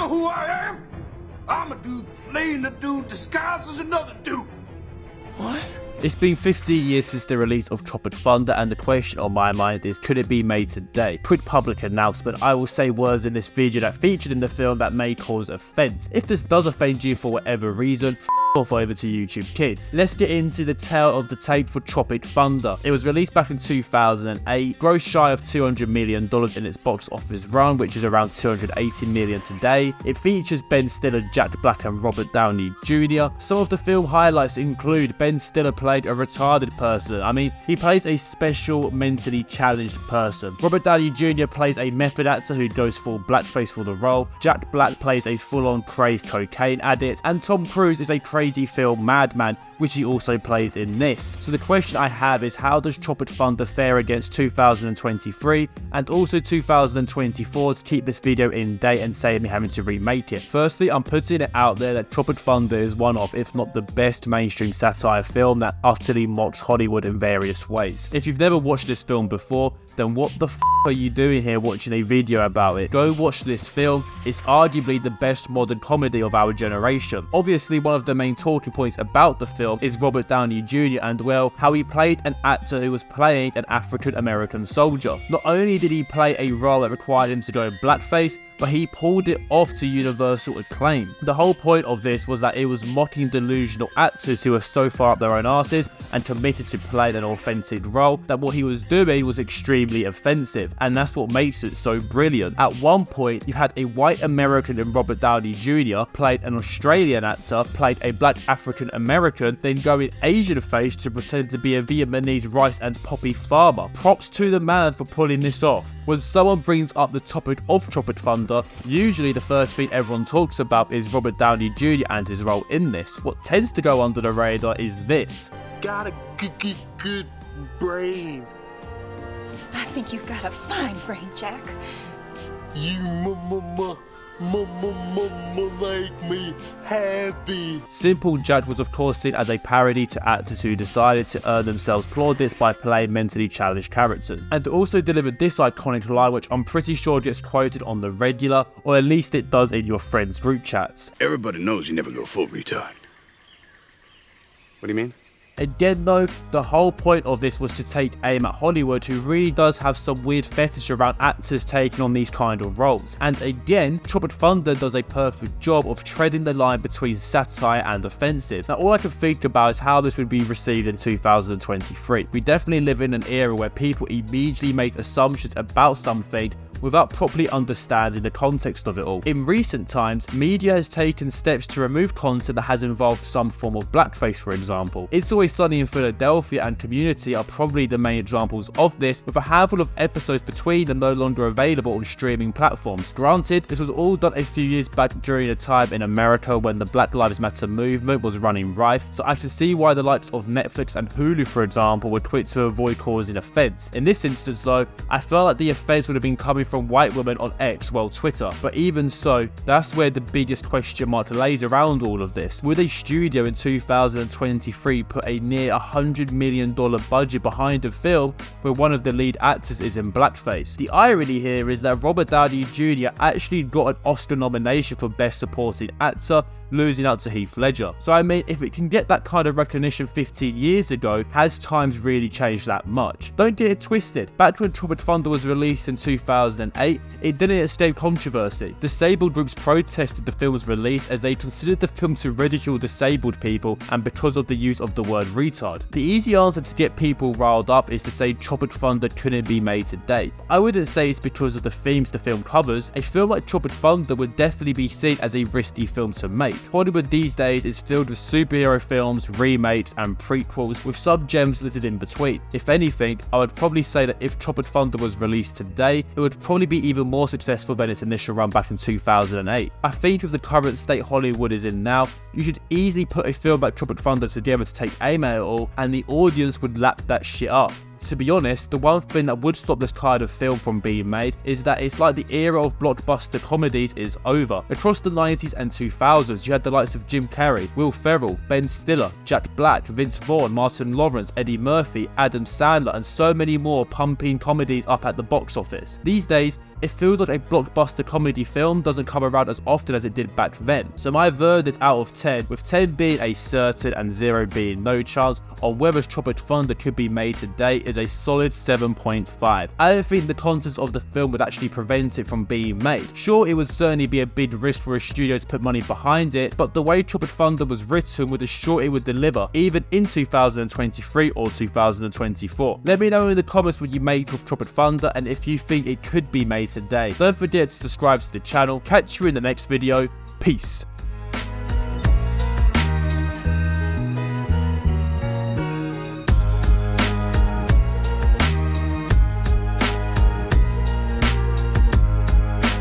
know who I am? I'm a dude playing a dude disguised as another dude. What? It's been 15 years since the release of Tropic Thunder, and the question on my mind is, could it be made today? Quick public announcement: I will say words in this video that featured in the film that may cause offense. If this does offend you for whatever reason, off over to YouTube Kids. Let's get into the tale of the tape for Tropic Thunder. It was released back in 2008, grossed shy of $200 million in its box office run, which is around $280 million today. It features Ben Stiller, Jack Black and Robert Downey Jr. Some of the film highlights include Ben Stiller played a retarded person. I mean, he plays a special mentally challenged person. Robert Downey Jr. plays a method actor who goes full blackface for the role. Jack Black plays a full-on crazed cocaine addict, and Tom Cruise is a crazy film madman, which he also plays in this. So the question I have is, how does Tropic Thunder fare against 2023 and also 2024 to keep this video in date and save me having to remake it? Firstly, I'm putting it out there that Tropic Thunder is one of, if not the best mainstream satire film that utterly mocks Hollywood in various ways. If you've never watched this film before, then what the f are you doing here watching a video about it? Go watch this film. It's arguably the best modern comedy of our generation. Obviously, one of the main talking points about the film is Robert Downey Jr. and, well, how he played an actor who was playing an African-American soldier. Not only did he play a role that required him to go blackface, but he pulled it off to universal acclaim. The whole point of this was that it was mocking delusional actors who are so far up their own asses and committed to playing an authentic role that what he was doing was extremely offensive, and that's what makes it so brilliant. At one point, you had a white American in Robert Downey Jr. played an Australian actor, played a black African American, then going Asian face to pretend to be a Vietnamese rice and poppy farmer. Props to the man for pulling this off. When someone brings up the topic of Tropic Thunder, usually the first thing everyone talks about is Robert Downey Jr. and his role in this. What tends to go under the radar is this. Got a good brain. I think you've got a fine brain, Jack. You make me happy. Simple Jack was of course seen as a parody to actors who decided to earn themselves plaudits by playing mentally challenged characters, and also delivered this iconic line which I'm pretty sure gets quoted on the regular, or at least it does in your friends' group chats. Everybody knows you never go full retard. What do you mean? Again though, the whole point of this was to take aim at Hollywood, who really does have some weird fetish around actors taking on these kind of roles. And again, Tropic Thunder does a perfect job of treading the line between satire and offensive. Now all I can think about is how this would be received in 2023. We definitely live in an era where people immediately make assumptions about something without properly understanding the context of it all. In recent times, media has taken steps to remove content that has involved some form of blackface, for example. It's Always Sunny in Philadelphia and Community are probably the main examples of this, with a handful of episodes between them no longer available on streaming platforms. Granted, this was all done a few years back during a time in America when the Black Lives Matter movement was running rife, so I can see why the likes of Netflix and Hulu, for example, were quick to avoid causing offense. In this instance though, I felt like the offense would have been coming from white women on X, well Twitter. But even so, that's where the biggest question mark lays around all of this. Would a studio in 2023 put a near $100 million budget behind a film where one of the lead actors is in blackface? The irony here is that Robert Downey Jr. actually got an Oscar nomination for Best Supporting Actor, losing out to Heath Ledger. So I mean, if it can get that kind of recognition 15 years ago, has times really changed that much? Don't get it twisted. Back when Tropic Thunder was released in 2008, it didn't escape controversy. Disabled groups protested the film's release as they considered the film to ridicule disabled people and because of the use of the word retard. The easy answer to get people riled up is to say Tropic Thunder couldn't be made today. I wouldn't say it's because of the themes the film covers. A film like Tropic Thunder would definitely be seen as a risky film to make. Hollywood these days is filled with superhero films, remakes and prequels, with some gems littered in between. If anything, I would probably say that if Tropic Thunder was released today, it would probably be even more successful than its initial run back in 2008. I think with the current state Hollywood is in now, you should easily put a film like Tropic Thunder together to take aim at it all, and the audience would lap that shit up. To be honest, the one thing that would stop this kind of film from being made is that it's like the era of blockbuster comedies is over. Across the 90s and 2000s, you had the likes of Jim Carrey, Will Ferrell, Ben Stiller, Jack Black, Vince Vaughn, Martin Lawrence, Eddie Murphy, Adam Sandler, and so many more pumping comedies up at the box office. These days, It feels like a blockbuster comedy film doesn't come around as often as it did back then. So my verdict out of 10, with 10 being a certain and 0 being no chance, on whether Tropic Thunder could be made today is a solid 7.5. I don't think the contents of the film would actually prevent it from being made. Sure, it would certainly be a big risk for a studio to put money behind it, but the way Tropic Thunder was written would assure it would deliver, even in 2023 or 2024. Let me know in the comments what you make of Tropic Thunder and if you think it could be made today. Don't forget to subscribe to the channel. Catch you in the next video. Peace.